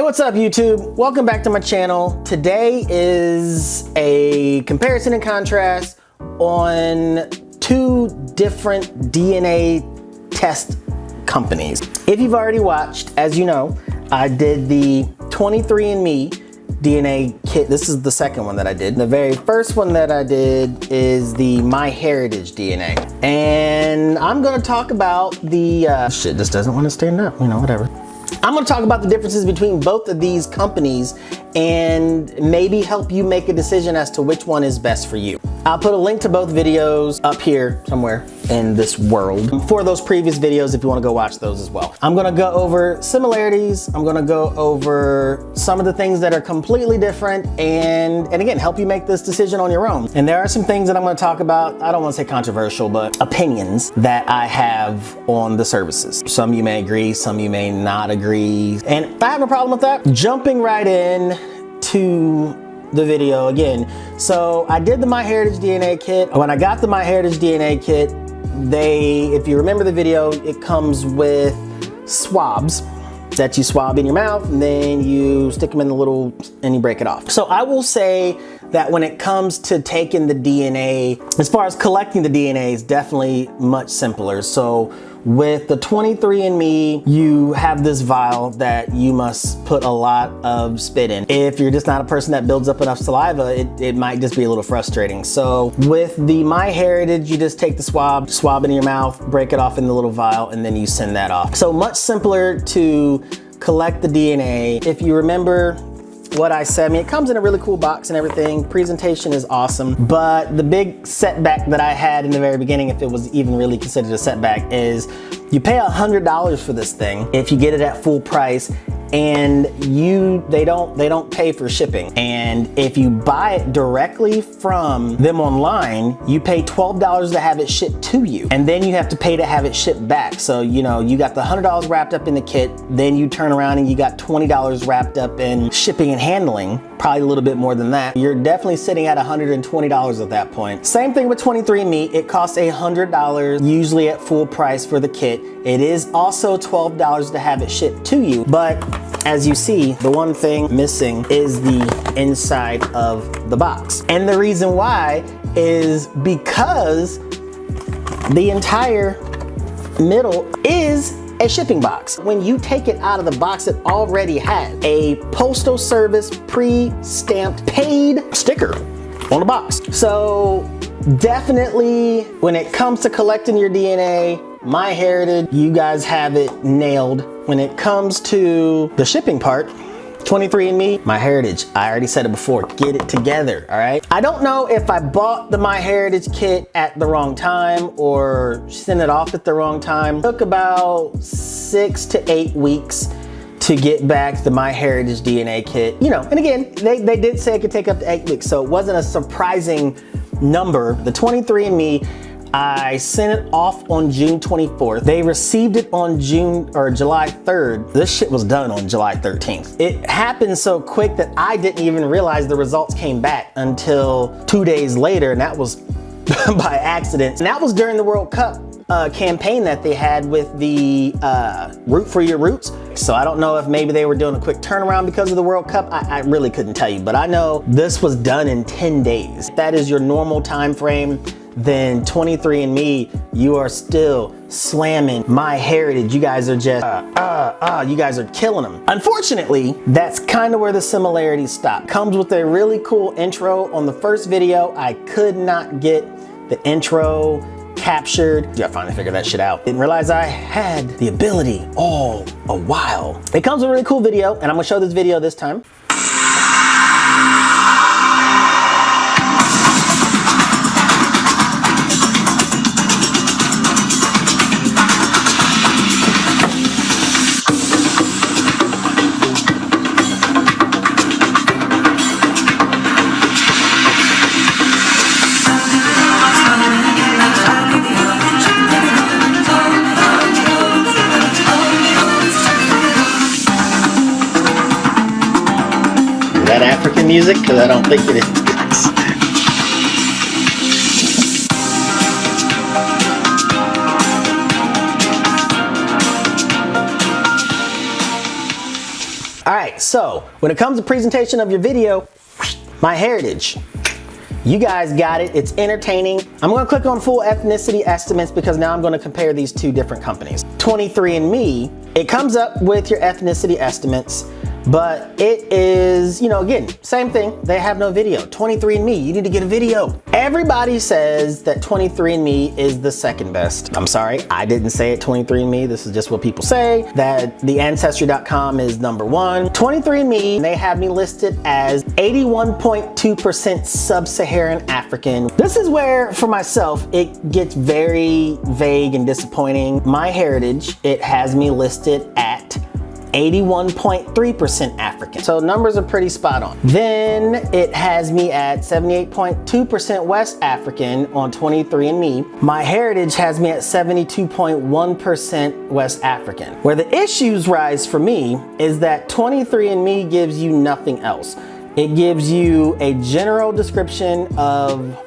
What's up YouTube? Welcome back to my channel. Today is a comparison and contrast on two different DNA test companies. If you've already watched, as you know, I did the 23andMe DNA kit. This is the second one that I did. The very first one that I did is the MyHeritage DNA. And I'm gonna talk about the, shit, this doesn't wanna stand up, you know, whatever. I'm gonna talk about the differences between both of these companies and maybe help you make a decision as to which one is best for you. I'll put a link to both videos up here somewhere in this world for those previous videos if you wanna go watch those as well. I'm gonna go over similarities, I'm gonna go over some of the things that are completely different and again, help you make this decision on your own. And there are some things that I'm gonna talk about, I don't wanna say controversial, but opinions that I have on the services. Some you may agree, some you may not agree. And if I have a problem with that, jumping right in to the video again. So I did the MyHeritage DNA kit. When I got the MyHeritage DNA kit, if you remember the video, it comes with swabs that you swab in your mouth and then you stick them in the little, and you break it off. So I will say that when it comes to taking the DNA, as far as collecting the DNA is definitely much simpler. So with the 23andMe, you have this vial that you must put a lot of spit in. If you're just not a person that builds up enough saliva, it might just be a little frustrating. So with the MyHeritage, you just take the swab it in your mouth, break it off in the little vial, and then you send that off. So much simpler to collect the DNA. If you remember what I said, I mean, it comes in a really cool box and everything. Presentation is awesome, but the big setback that I had in the very beginning, if it was even really considered a setback, is you pay $100 for this thing if you get it at full price, and they don't pay for shipping. And if you buy it directly from them online, you pay $12 to have it shipped to you, and then you have to pay to have it shipped back. So you know, you got the $100 wrapped up in the kit, then you turn around and you got $20 wrapped up in shipping and handling, probably a little bit more than that. You're definitely sitting at $120 at that point. Same thing with 23andMe, it costs $100 usually at full price for the kit. It is also $12 to have it shipped to you, but as you see, the one thing missing is the inside of the box. And the reason why is because the entire middle is a shipping box. When you take it out of the box, it already has a postal service pre-stamped paid sticker on the box. So definitely when it comes to collecting your DNA, MyHeritage, you guys have it nailed. When it comes to the shipping part, 23andMe, MyHeritage, I already said it before, get it together, all right? I don't know if I bought the MyHeritage kit at the wrong time or sent it off at the wrong time. It took about 6 to 8 weeks to get back the MyHeritage DNA kit. You know, and again, they did say it could take up to 8 weeks, so it wasn't a surprising number. The 23andMe, I sent it off on June 24th. They received it on July 3rd. This shit was done on July 13th. It happened so quick that I didn't even realize the results came back until 2 days later, and that was by accident. And that was during the World Cup campaign that they had with the Root for Your Roots. So I don't know if maybe they were doing a quick turnaround because of the World Cup. I really couldn't tell you, but I know this was done in 10 days. If that is your normal time frame, then 23andMe, you are still slamming MyHeritage. You guys are just, you guys are killing them. Unfortunately, that's kind of where the similarities stop. Comes with a really cool intro. On the first video, I could not get the intro captured. Yeah, I finally figured that shit out. Didn't realize I had the ability all a while. It comes with a really cool video, and I'm gonna show this video this time. That African music? Because I don't think it is. All right, so when it comes to presentation of your video, my heritage. You guys got it, it's entertaining. I'm gonna click on full ethnicity estimates because now I'm gonna compare these two different companies. 23andMe, it comes up with your ethnicity estimates, but it is, you know, again, same thing, they have no video. 23andMe, you need to get a video. Everybody says that 23andMe is the second best. I'm sorry, I didn't say it, 23andMe, this is just what people say, that the Ancestry.com is number one. 23andMe, they have me listed as 81.2% sub-Saharan African. This is where, for myself, it gets very vague and disappointing. My heritage, it has me listed at 81.3% African. So numbers are pretty spot on. Then it has me at 78.2% West African on 23andMe. My heritage has me at 72.1% West African. Where the issues rise for me is that 23andMe gives you nothing else. It gives you a general description of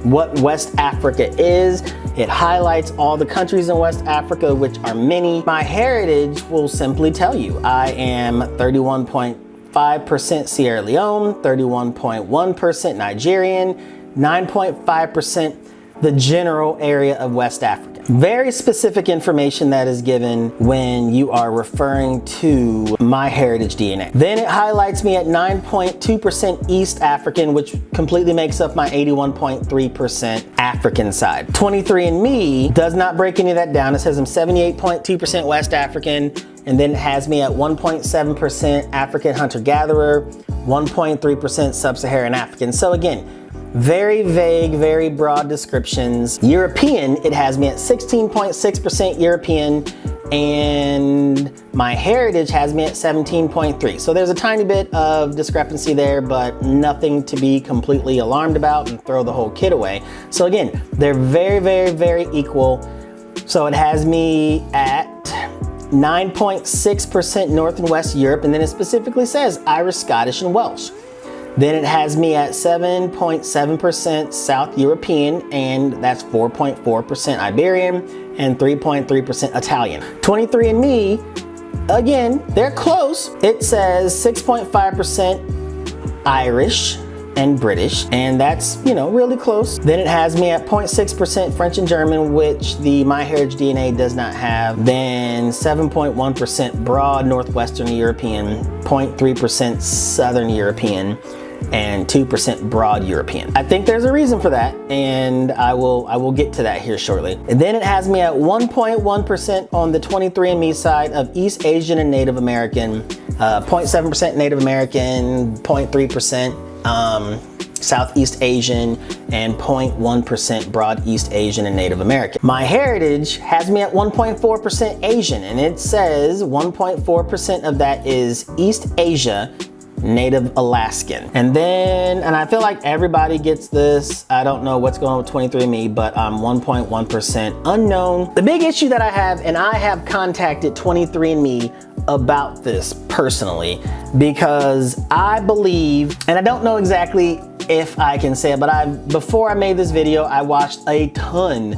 what West Africa is. It highlights all the countries in West Africa, which are many. My heritage will simply tell you I am 31.5% Sierra Leone, 31.1% Nigerian, 9.5% the general area of West Africa. Very specific information that is given when you are referring to my heritage DNA. Then it highlights me at 9.2% East African, which completely makes up my 81.3% African side. 23andMe does not break any of that down. It says I'm 78.2% West African, and then it has me at 1.7% African hunter-gatherer, 1.3% sub-Saharan African. So again, very vague, very broad descriptions. European, it has me at 16.6% European, and my heritage has me at 17.3. So there's a tiny bit of discrepancy there, but nothing to be completely alarmed about and throw the whole kit away. So again, they're very, very, very equal. So it has me at 9.6% North and West Europe, and then it specifically says Irish, Scottish, and Welsh. Then it has me at 7.7% South European, and that's 4.4% Iberian and 3.3% Italian. 23andMe, again, they're close. It says 6.5% Irish and British, and that's, you know, really close. Then it has me at 0.6% French and German, which the MyHeritage DNA does not have. Then 7.1% broad Northwestern European, 0.3% Southern European, and 2% broad European. I think there's a reason for that, and I will get to that here shortly. And then it has me at 1.1% on the 23andMe side of East Asian and Native American, 0.7% Native American, 0.3% Southeast Asian, and 0.1% broad East Asian and Native American. My heritage has me at 1.4% Asian, and it says 1.4% of that is East Asia, Native Alaskan. And I feel like everybody gets this. I don't know what's going on with 23andMe, but I'm 1.1% unknown. The big issue that I have, and I have contacted 23andMe about this personally, because I believe, and I don't know exactly if I can say it, but before I made this video, I watched a ton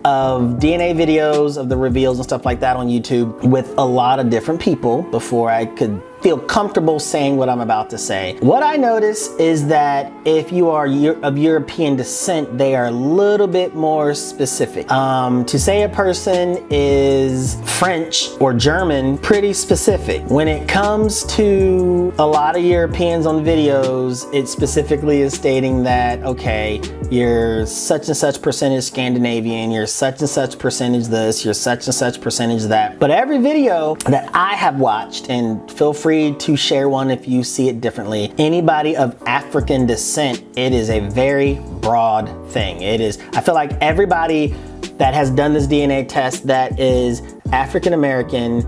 of DNA videos of the reveals and stuff like that on YouTube with a lot of different people before I could feel comfortable saying what I'm about to say. What I notice is that if you are of European descent, they are a little bit more specific. To say a person is French or German, pretty specific. When it comes to a lot of Europeans on videos, it specifically is stating that, okay, you're such and such percentage Scandinavian, you're such and such percentage this, you're such and such percentage that. But every video that I have watched, and feel free to share one if you see it differently, anybody of African descent, it is a very broad thing. It is, I feel like everybody that has done this DNA test that is African American,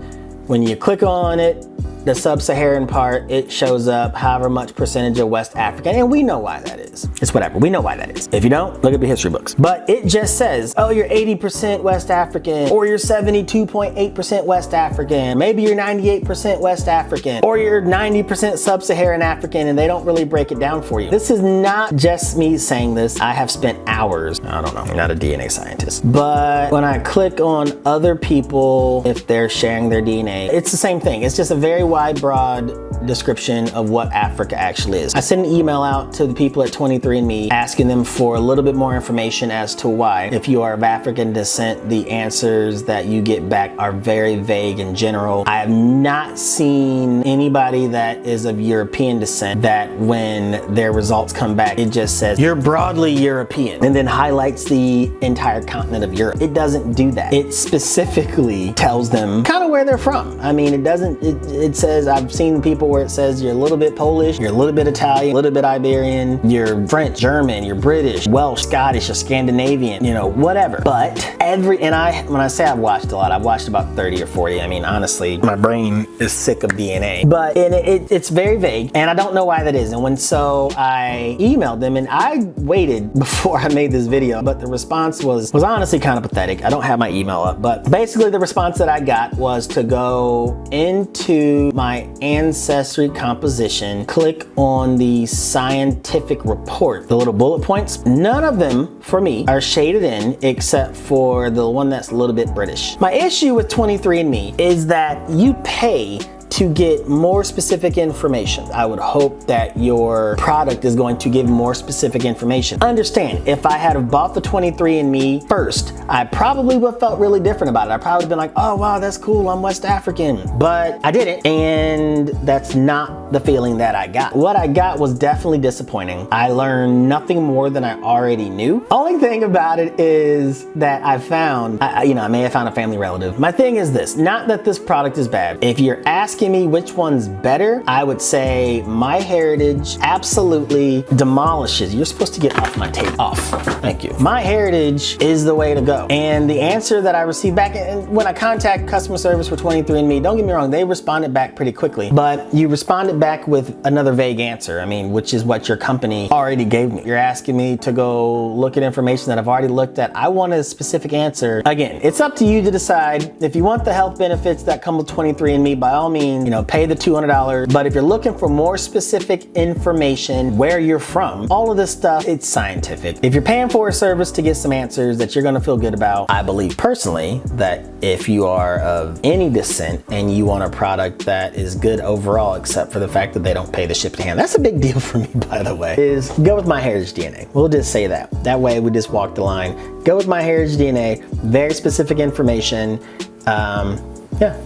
when you click on it, the sub-Saharan part, it shows up however much percentage of West African, and we know why that is. It's whatever, we know why that is. If you don't, look at the history books. But it just says, oh, you're 80% West African, or you're 72.8% West African, maybe you're 98% West African, or you're 90% sub-Saharan African, and they don't really break it down for you. This is not just me saying this. I have spent hours, I don't know, I'm not a DNA scientist, but when I click on other people, if they're sharing their DNA, it's the same thing. It's just a very wide, broad description of what Africa actually is. I sent an email out to the people at 23andMe asking them for a little bit more information as to why, if you are of African descent, the answers that you get back are very vague in general. I have not seen anybody that is of European descent that when their results come back, it just says, you're broadly European, and then highlights the entire continent of Europe. It doesn't do that. It specifically tells them kind of where they're from. I mean, it says, I've seen people where it says you're a little bit Polish, you're a little bit Italian, a little bit Iberian, you're French, German, you're British, Welsh, Scottish, or Scandinavian, you know, whatever. But when I say I've watched a lot, I've watched about 30 or 40. I mean, honestly, my brain is sick of DNA. But it's very vague, and I don't know why that is. And so I emailed them, and I waited before I made this video, but the response was honestly kind of pathetic. I don't have my email up, but basically the response that I got was to go into my ancestry composition, click on the scientific report, the little bullet points. None of them for me are shaded in except for the one that's a little bit British. My issue with 23andMe is that you pay to get more specific information. I would hope that your product is going to give more specific information. Understand, if I had have bought the 23andMe first, I probably would have felt really different about it. I probably been like, oh wow, that's cool, I'm West African. But I didn't, and that's not the feeling that I got. What I got was definitely disappointing. I learned nothing more than I already knew. Only thing about it is that I found, I may have found a family relative. My thing is this, not that this product is bad. If you're asking me which one's better, I would say MyHeritage absolutely demolishes. You're supposed to get off my tape. Off. Thank you. MyHeritage is the way to go. And the answer that I received back, and when I contact customer service for 23andMe, don't get me wrong, they responded back pretty quickly, but you responded back with another vague answer. I mean, which is what your company already gave me. You're asking me to go look at information that I've already looked at. I want a specific answer. Again, it's up to you to decide. If you want the health benefits that come with 23andMe, by all means, pay the $200. But if you're looking for more specific information, where you're from, all of this stuff, it's scientific. If you're paying for a service to get some answers that you're gonna feel good about, I believe personally that if you are of any descent and you want a product that is good overall, except for the fact that they don't pay the ship to hand, that's a big deal for me, by the way, is go with MyHeritage DNA. We'll just say that. That way we just walk the line. Go with MyHeritage DNA, very specific information. Yeah.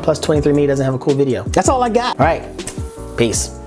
Plus 23andMe doesn't have a cool video. That's all I got. All right, peace.